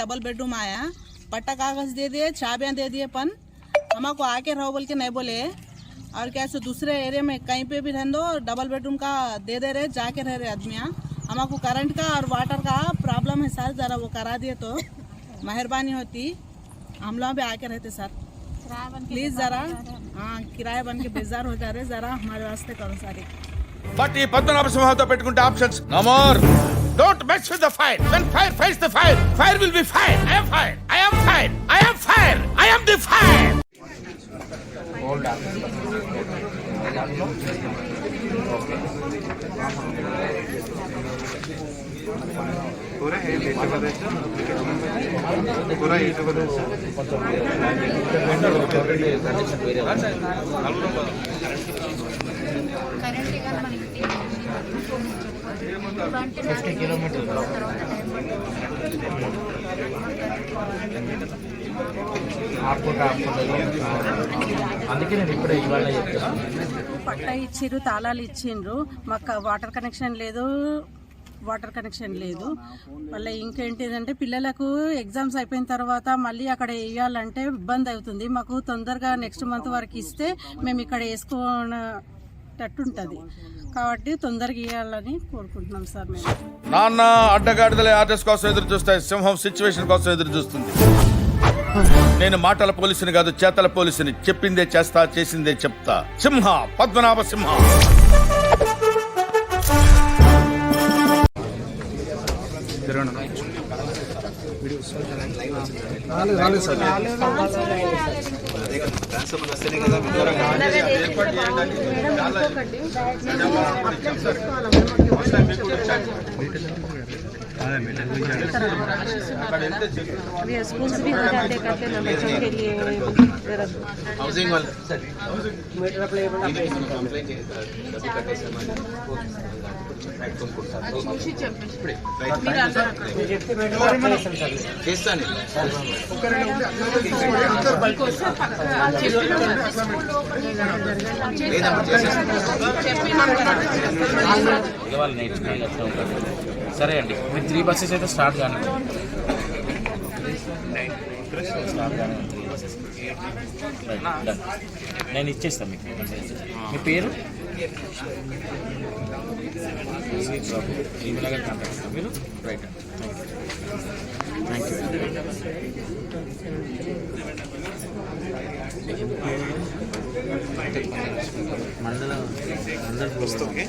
Double bedroom आया, पट्टा कागज दे दिए, चाबियां दे दिए, पन हमको आके रहो बोल के नहीं बोले। और क्या दूसरे एरिया में कहीं पे भी रहने दो, डबल बेडरूम का दे रहे, जाके रह रहे आदमियाँ। हमको करंट का और वाटर का प्रॉब्लम है सर, ज़रा वो करा दिए तो मेहरबानी होती, हम लोग भी आके रहते सर। प्लीज ज़रा, हाँ किराया बन के बेजार हो जा रहे, ज़रा हमारे वास्ते करो सारी। బట్ ఈ పద్మనాభ సింహంతో పెట్టుకుంటే options no more. Don't mess with the fire. When fire fights the fire, fire will be fire. I am fire, I am fire, I am fire, I am the fire. Hold on. पूरा है लेटे बदे पूरा इटो बदे current ఇక మన ఇంటి 50 కిలోమీటర్ల అందుకే నేను ఇప్పుడే ఇవాళ చెప్తాను. పట్టా ఇచ్చిర్రు, తాళాలు ఇచ్చిండ్రు, మాకు వాటర్ కనెక్షన్ లేదు, మళ్ళీ ఇంకేంటిదంటే పిల్లలకు ఎగ్జామ్స్ అయిపోయిన తర్వాత మళ్ళీ అక్కడ వేయాలంటే ఇబ్బంది అవుతుంది. మాకు తొందరగా నెక్స్ట్ మంత్ వరకు ఇస్తే మేము ఇక్కడ వేసుకునేటట్టుంటుంది, కాబట్టి తొందరగా ఇవ్వాలని కోరుకుంటున్నాం సార్. మేము నాన్న అడ్డగాడిదలే ఆర్డర్స్ కోసం ఎదురు చూస్తాయి, సింహం సిచ్యువేషన్ కోసం ఎదురు చూస్తుంది. నేను మాటల పోలీసుని కాదు, చేతల పోలీసుని. చెప్పిందే చేస్తా, చేసిందే చెప్తా. సింహ, పద్మనాభ సింహ. स्कूल्स भी हो जाते करते ना बच्चों के लिए हाउसिंग वाले मीटर చేస్తాను. వాళ్ళు నేర్చుకుని అట్లా ఉంటుంది. సరే అండి, మీరు 3 బస్సెస్ అయితే స్టార్ట్ కానీ నేను ఇచ్చేస్తాను మీకు. మీ పేరు ఈమెయిల్ కాంటాక్ట్ చేస్తాను మీరు. రైట్ అండి, థ్యాంక్ యూ. మండలం వస్తుంది.